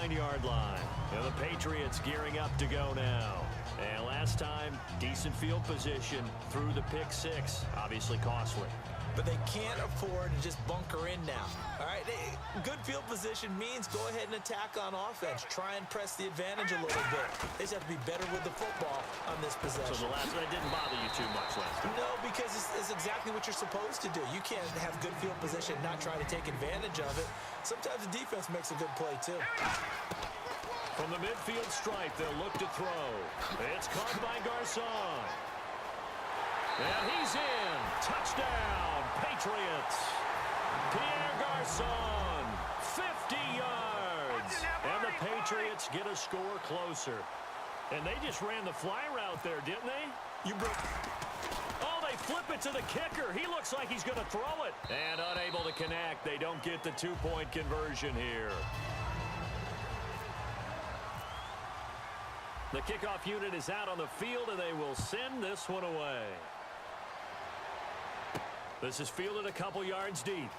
9-yard line. And the Patriots gearing up to go now. And last time, decent field position through the pick six. Obviously costly. But they can't afford to just bunker in now. All right, good field position means go ahead and attack on offense. Try and press the advantage a little bit. They just have to be better with the football on this possession. So the last one didn't bother you too much last time? No, because it's exactly what you're supposed to do. You can't have good field position and not try to take advantage of it. Sometimes the defense makes a good play, too. From the midfield stripe, they'll look to throw. It's caught by Garcon. And he's in. Touchdown, Patriots. Pierre Garcon, 50 yards. And the Patriots get a score closer. And they just ran the fly route there, didn't they? Oh, they flip it to the kicker. He looks like he's going to throw it. And unable to connect. They don't get the two-point conversion here. The kickoff unit is out on the field, and they will send this one away. This is fielded a couple yards deep.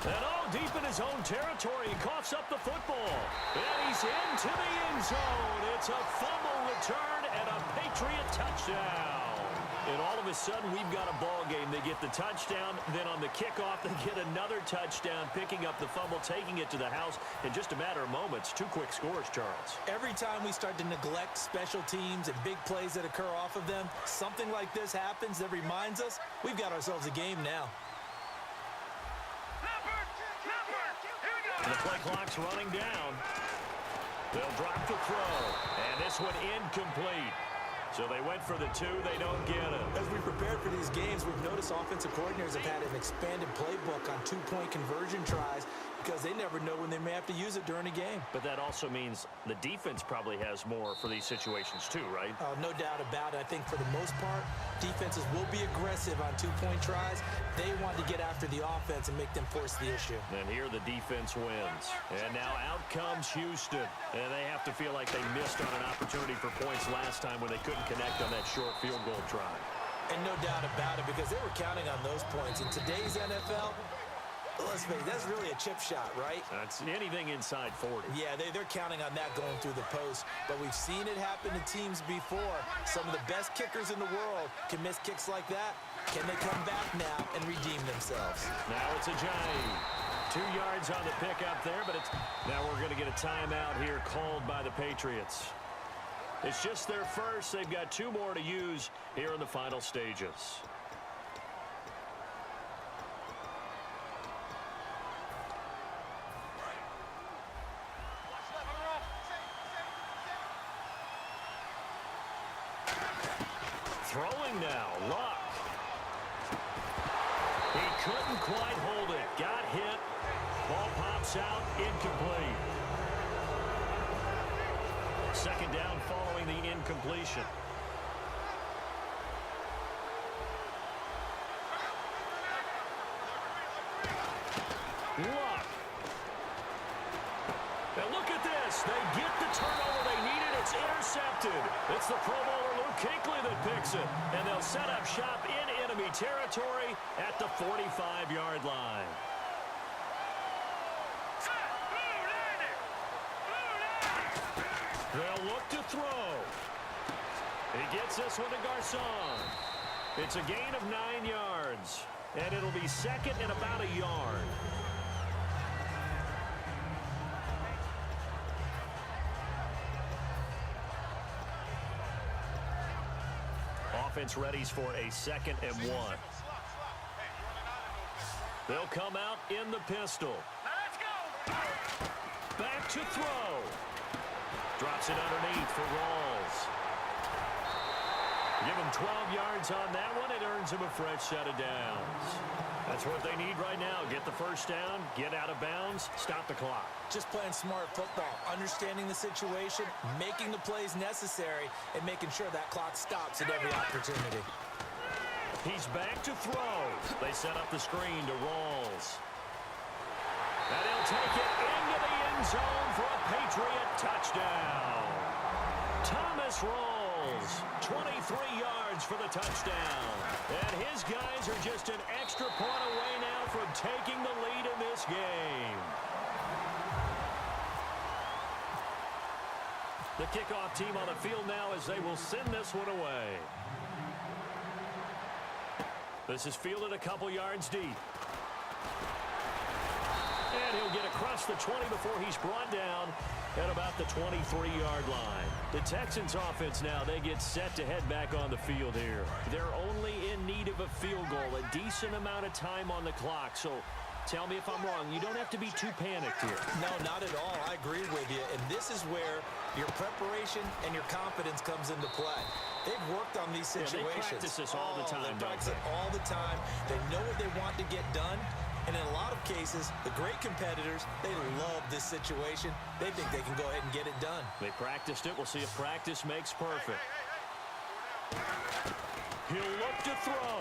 And all deep in his own territory. He coughs up the football. And he's into the end zone. It's a fumble return and a Patriot touchdown. And all of a sudden, we've got a ball game. They get the touchdown. Then on the kickoff, they get another touchdown, picking up the fumble, taking it to the house in just a matter of moments. Two quick scores, Charles. Every time we start to neglect special teams and big plays that occur off of them, something like this happens that reminds us we've got ourselves a game now. The play clock's running down. They'll drop the throw. And this one incomplete. So they went for the two. They don't get it. As we prepared for these games, we've noticed offensive coordinators have had an expanded playbook on two-point conversion tries because they never know when they may have to use it during a game. But that also means the defense probably has more for these situations too, right? No doubt about it. I think for the most part, defenses will be aggressive on two-point tries. They want to get after the offense and make them force the issue. And here the defense wins. And now out comes Houston. And they have to feel like they missed on an opportunity for points last time when they couldn't connect on that short field goal try. And no doubt about it, because they were counting on those points. In today's NFL, let's face it, that's really a chip shot, right? That's anything inside 40. Yeah, they're counting on that going through the post. But we've seen it happen to teams before. Some of the best kickers in the world can miss kicks like that. Can they come back now and redeem themselves? Now it's Ajayi. 2 yards on the pickup there, but now we're going to get a timeout here called by the Patriots. It's just their first. They've got 2 more to use here in the final stages. Throwing now, Luck. He couldn't quite hold it. Got hit. Ball pops out, incomplete. Second down following the incompletion. Luck. Now look at this. They get the turnover they needed. It's intercepted. It's the Pro Bowler Luke Kuechly that picks it. And they'll set up shop in enemy territory at the 45-yard line. They'll look to throw. He gets this one to Garcon. It's a gain of 9 yards. And it'll be second and about a yard. Offense readies for a 2nd and 1. They'll come out in the pistol. Back to throw. Drops it underneath for Rawls. Give him 12 yards on that one. It earns him a fresh set of downs. That's what they need right now. Get the first down, get out of bounds, stop the clock. Just playing smart football, understanding the situation, making the plays necessary, and making sure that clock stops at every opportunity. He's back to throw. They set up the screen to Rawls. And he'll take it into the end zone for a Patriot touchdown. Thomas Rawls, 23 yards for the touchdown. And his guys are just an extra point away now from taking the lead in this game. The kickoff team on the field now as they will send this one away. This is fielded a couple yards deep. And he'll get across the 20 before he's brought down at about the 23-yard line. The Texans offense now, they get set to head back on the field here. They're only in need of a field goal, a decent amount of time on the clock. So tell me if I'm wrong. You don't have to be too panicked here. No, not at all. I agree with you. And this is where your preparation and your confidence comes into play. They've worked on these situations. Yeah, they practice this all the time, They practice it all the time. They know what they want to get done. And in a lot of cases, the great competitors, they love this situation. They think they can go ahead and get it done. They practiced it. We'll see if practice makes perfect. He'll look to throw.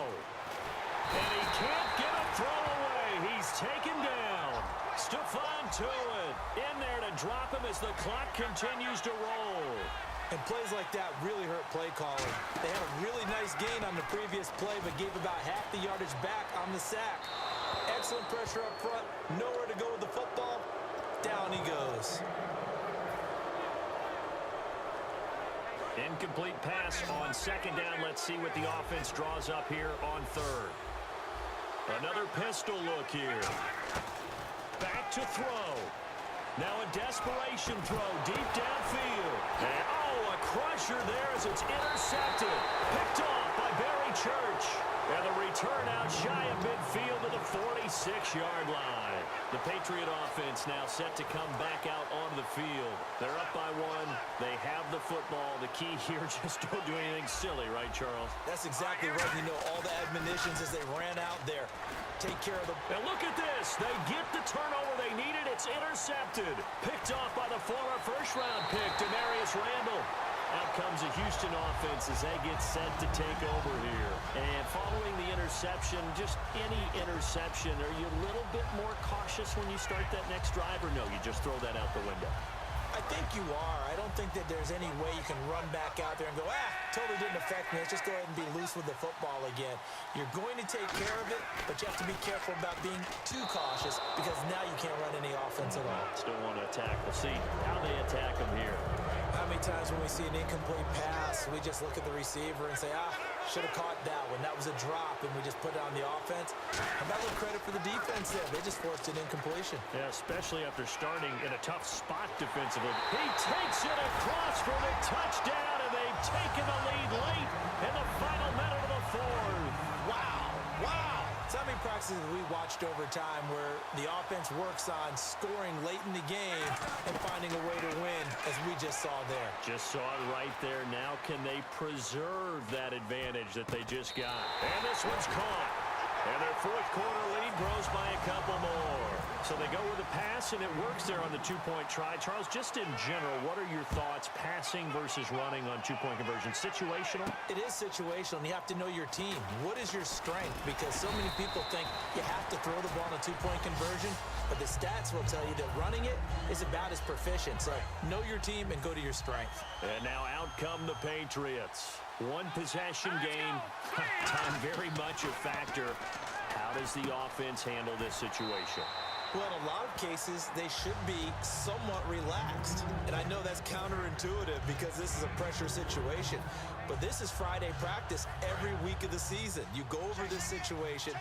And he can't get a throw away. He's taken down. Stephon Tuitt in there to drop him as the clock continues to roll. And plays like that really hurt play calling. They had a really nice gain on the previous play, but gave about half the yardage back on the sack. Excellent pressure up front. Nowhere to go with the football. Down he goes. Incomplete pass on second down. Let's see what the offense draws up here on third. Another pistol look here. Back to throw. Now a desperation throw deep downfield. And, a crusher there as it's intercepted. Picked off by Barry Church. And the return out shy of midfield to the 46-yard line. The Patriot offense now set to come back out onto the field. They're up by one. They have the football. The key here, just don't do anything silly, right, Charles? That's exactly right. You know, all the admonitions as they ran out there. Take care of the... And look at this. They get the turnover they needed. It's intercepted. Picked off by the former first-round pick, Demarius Randall. Out comes a Houston offense as they get set to take over here. And following the interception, just any interception, are you a little bit more cautious when you start that next drive, or no, you just throw that out the window? I think you are. I don't think that there's any way you can run back out there and go, totally didn't affect me. Let's just go ahead and be loose with the football again. You're going to take care of it, but you have to be careful about being too cautious because now you can't run any offense at all. Still want to attack. We'll see how they attack them here. How many times when we see an incomplete pass, we just look at the receiver and say, should have caught that one. That was a drop, and we just put it on the offense. How about a little credit for the defense there? They just forced an incompletion. Yeah, especially after starting in a tough spot defensively. He takes it across for the touchdown, and they've taken the lead late in the final minute of the fourth. Wow. So many practices we watched over time where the offense works on scoring late in the game and finding a way to win, as we just saw there. Just saw it right there. Now can they preserve that advantage that they just got? And this one's caught. And their fourth quarter lead grows by a couple more. So they go with a pass, and it works there on the two-point try. Charles, just in general, what are your thoughts passing versus running on two-point conversion? Situational? It is situational, and you have to know your team. What is your strength? Because so many people think you have to throw the ball on a two-point conversion, but the stats will tell you that running it is about as proficient. So know your team and go to your strength. And now out come the Patriots. One possession game. Time very much a factor. How does the offense handle this situation? Well, in a lot of cases, they should be somewhat relaxed. And I know that's counterintuitive because this is a pressure situation. But this is Friday practice every week of the season. You go over this situation,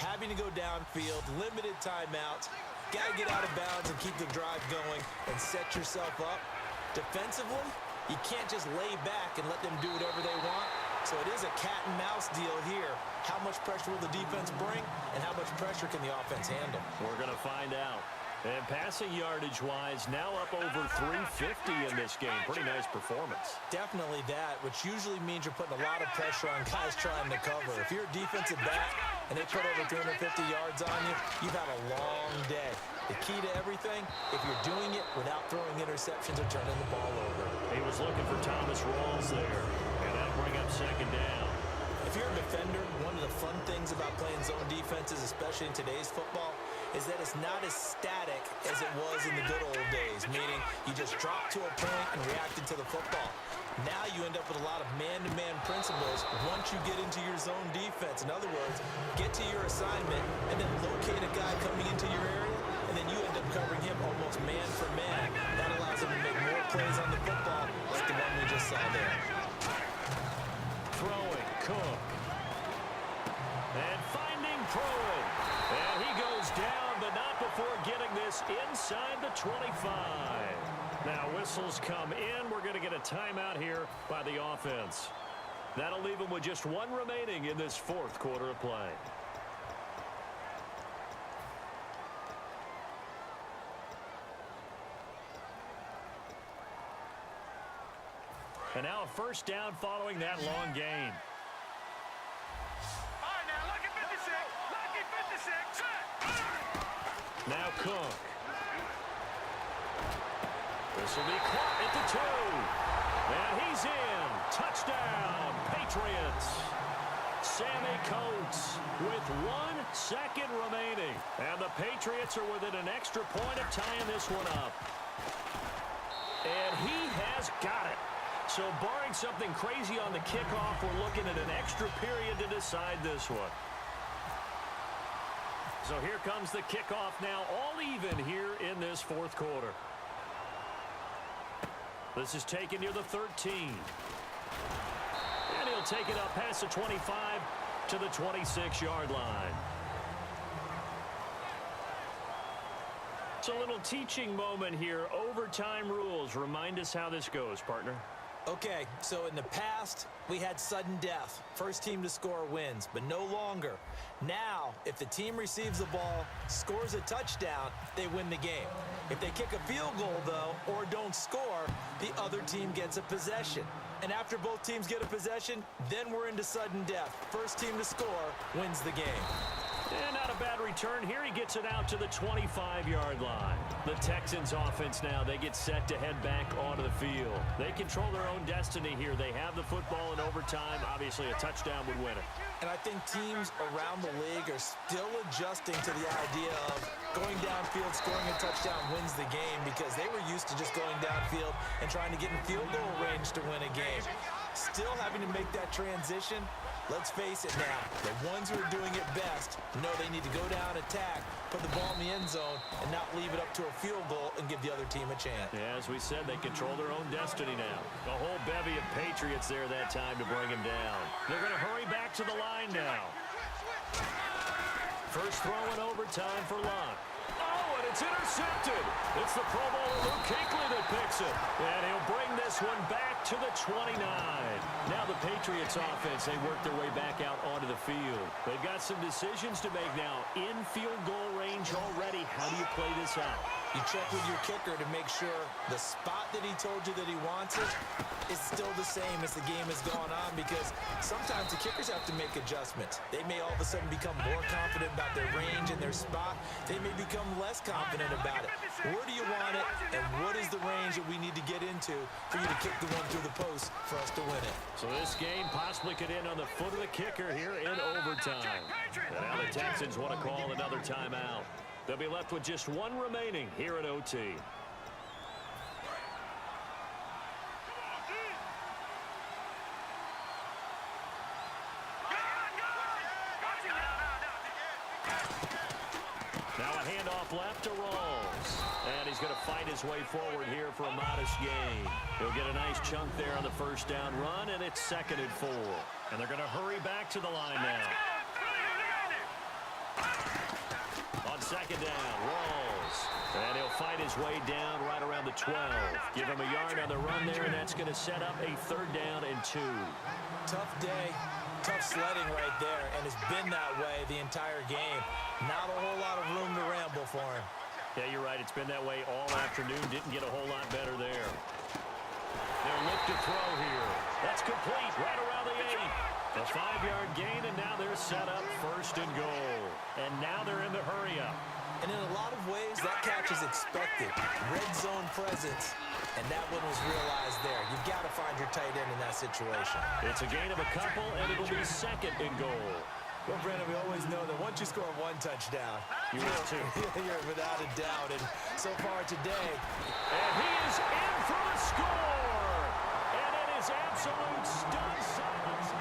having to go downfield, limited timeouts, got to get out of bounds and keep the drive going and set yourself up. Defensively, you can't just lay back and let them do whatever they want. So it is a cat and mouse deal here. How much pressure will the defense bring, and how much pressure can the offense handle? We're going to find out. And passing yardage-wise, now up over 350 in this game. Pretty nice performance. Definitely that, which usually means you're putting a lot of pressure on guys trying to cover. If you're a defensive back and they put over 350 yards on you, you've had a long day. The key to everything, if you're doing it without throwing interceptions or turning the ball over. He was looking for Thomas Rawls there, and that'll bring up second down. If you're a defender, one of the fun things about playing zone defenses, especially in today's football, is that it's not as static as it was in the good old days, meaning you just drop to a point and reacted to the football. Now you end up with a lot of man-to-man principles once you get into your zone defense. In other words, get to your assignment and then locate a guy coming into your area, and then you end up covering him almost man for man. That allows him to make more plays on the football 25. Now whistles come in. We're going to get a timeout here by the offense. That'll leave them with just one remaining in this fourth quarter of play. And now a first down following that long gain. All right, now look at 56. Look at 56. Now Cook. This will be caught at the 2. And he's in. Touchdown, Patriots. Sammy Coates with 1 second remaining. And the Patriots are within an extra point of tying this one up. And he has got it. So barring something crazy on the kickoff, we're looking at an extra period to decide this one. So here comes the kickoff now, all even here in this fourth quarter. This is taken near the 13. And he'll take it up past the 25 to the 26-yard line. It's a little teaching moment here. Overtime rules. Remind us how this goes, partner. Okay, so in the past, we had sudden death. First team to score wins, but no longer. Now, if the team receives the ball, scores a touchdown, they win the game. If they kick a field goal, though, or don't score, the other team gets a possession. And after both teams get a possession, then we're into sudden death. First team to score wins the game. And not a bad return here. He gets it out to the 25-yard line. The Texans offense now, they get set to head back onto the field. They control their own destiny here. They have the football in overtime. Obviously, a touchdown would win it. And I think teams around the league are still adjusting to the idea of going downfield, scoring a touchdown wins the game, because they were used to just going downfield and trying to get in field goal range to win a game. Still having to make that transition. Let's face it now, the ones who are doing it best know they need to go down, attack, put the ball in the end zone, and not leave it up to a field goal and give the other team a chance. Yeah, as we said, they control their own destiny now. A whole bevy of Patriots there that time to bring him down. They're going to hurry back to the line now. First throw in overtime for Luck. Oh, and it's intercepted. It's the Pro Bowler Luke Kuechly that picks it. And he'll bring this one back to the 29. Now the Patriots offense, they work their way back out onto the field. They've got some decisions to make now. In field goal range already. How do you play this out? You check with your kicker to make sure the spot that he told you that he wants it is still the same as the game has gone on, because sometimes the kickers have to make adjustments. They may all of a sudden become more confident about their range and their spot. They may become less confident about it. Where do you want it, and what is the range that we need to get into for you to kick the one through the post for us to win it? So this game possibly could end on the foot of the kicker here in overtime. And now the Texans want to call another timeout. They'll be left with just one remaining here at OT. Now a handoff left to Rawls. And he's going to fight his way forward here for a modest gain. He'll get a nice chunk there on the first down run, and it's 2nd and 4. And they're going to hurry back to the line now. On 2nd down, Rawls. And he'll fight his way down right around the 12. Give him a yard on the run there, and that's going to set up a 3rd down and 2. Tough day, tough sledding right there, and it's been that way the entire game. Not a whole lot of room to ramble for him. Yeah, you're right. It's been that way all afternoon. Didn't get a whole lot better there. They'll look to throw here. That's complete right around the 8. A 5-yard gain, and now they're set up 1st and goal. And now they're in the hurry up. And in a lot of ways, that catch is expected. Red zone presence, and that one was realized there. You've got to find your tight end in that situation. It's a gain of a couple, and it'll be 2nd and goal. Well, Brandon, we always know that once you score one touchdown, you're without a doubt. And so far today, and he is in for a score. And it is absolute stun silence.